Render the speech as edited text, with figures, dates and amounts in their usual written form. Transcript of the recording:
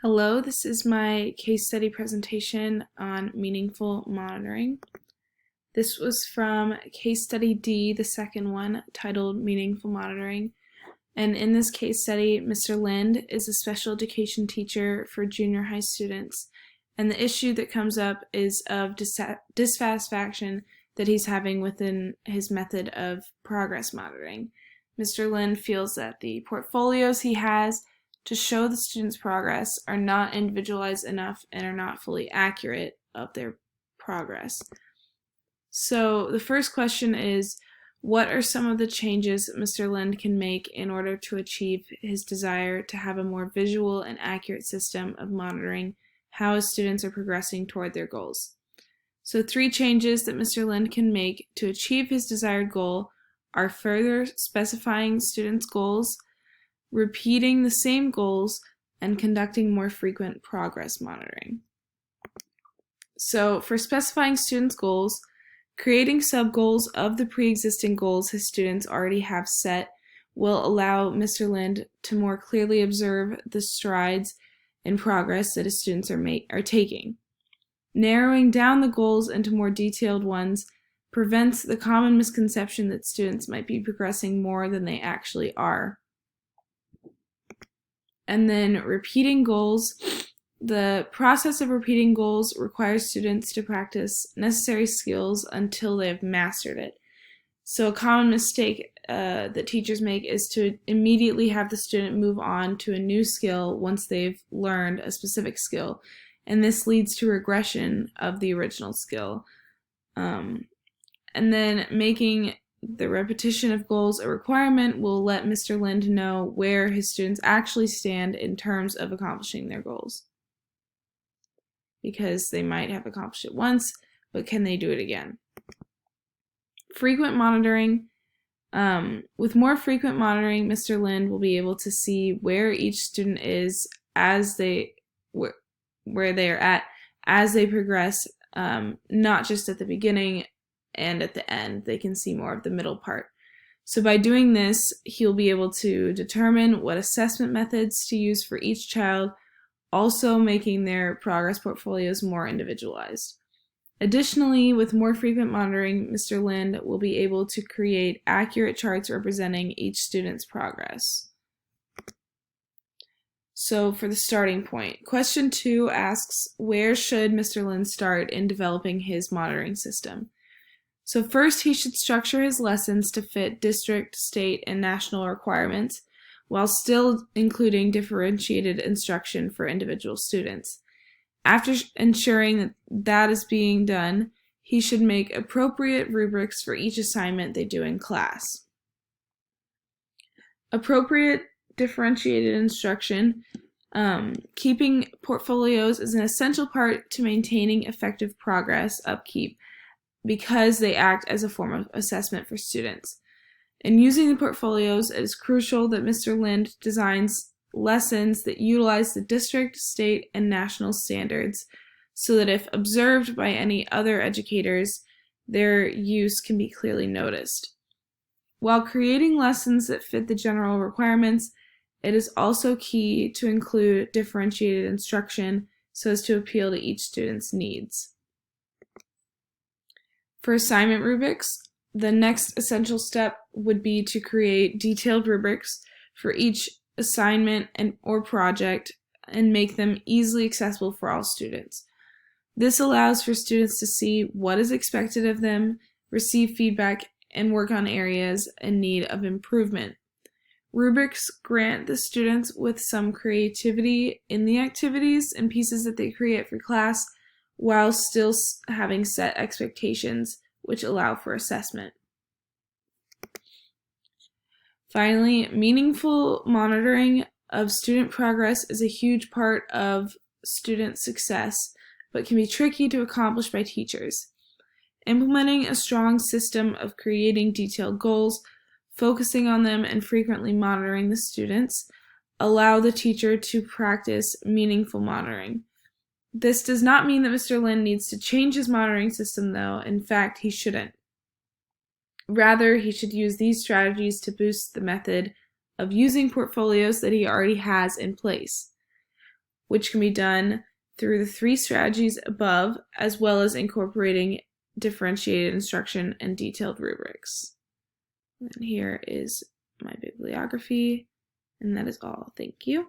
Hello, this is my case study presentation on meaningful monitoring. This was from case study D, the second one, titled Meaningful Monitoring. And in this case study, Mr. Lind is a special education teacher for junior high students. And the issue that comes up is of dissatisfaction that he's having within his method of progress monitoring. Mr. Lind feels that the portfolios he has to show the students' progress are not individualized enough and are not fully accurate of their progress. So the first question is, what are some of the changes Mr. Lind can make in order to achieve his desire to have a more visual and accurate system of monitoring how his students are progressing toward their goals? So 3 changes that Mr. Lind can make to achieve his desired goal are further specifying students' goals, repeating the same goals, and conducting more frequent progress monitoring. So for specifying students' goals, creating sub-goals of the pre-existing goals his students already have set will allow Mr. Lind to more clearly observe the strides in progress that his students are taking. Narrowing down the goals into more detailed ones prevents the common misconception that students might be progressing more than they actually are. And then repeating goals. The process of repeating goals requires students to practice necessary skills until they have mastered it. So a common mistake that teachers make is to immediately have the student move on to a new skill once they've learned a specific skill. And this leads to regression of the original skill. And then making the repetition of goals a requirement will let Mr. Lind know where his students actually stand in terms of accomplishing their goals. Because they might have accomplished it once, but can they do it again? Frequent monitoring. With more frequent monitoring, Mr. Lind will be able to see where each student is where they are at as they progress, not just at the beginning and at the end. They can see more of the middle part. So by doing this, he'll be able to determine what assessment methods to use for each child, also making their progress portfolios more individualized. Additionally, with more frequent monitoring, Mr. Lind will be able to create accurate charts representing each student's progress. So for the starting point, question 2 asks, where should Mr. Lind start in developing his monitoring system? So first, he should structure his lessons to fit district, state, and national requirements, while still including differentiated instruction for individual students. After ensuring that that is being done, he should make appropriate rubrics for each assignment they do in class. Appropriate differentiated instruction. Keeping portfolios is an essential part to maintaining effective progress upkeep because they act as a form of assessment for students. In using the portfolios, it is crucial that Mr. Lind designs lessons that utilize the district, state, and national standards so that if observed by any other educators, their use can be clearly noticed. While creating lessons that fit the general requirements, it is also key to include differentiated instruction so as to appeal to each student's needs. For assignment rubrics, the next essential step would be to create detailed rubrics for each assignment or project and make them easily accessible for all students. This allows for students to see what is expected of them, receive feedback, and work on areas in need of improvement. Rubrics grant the students with some creativity in the activities and pieces that they create for class, while still having set expectations which allow for assessment. Finally, meaningful monitoring of student progress is a huge part of student success, but can be tricky to accomplish by teachers. Implementing a strong system of creating detailed goals, focusing on them, and frequently monitoring the students allow the teacher to practice meaningful monitoring. This does not mean that Mr. Lind needs to change his monitoring system, though. In fact, he shouldn't. Rather, he should use these strategies to boost the method of using portfolios that he already has in place. which can be done through the 3 strategies above, as well as incorporating differentiated instruction and detailed rubrics. And here is my bibliography, and that is all. Thank you.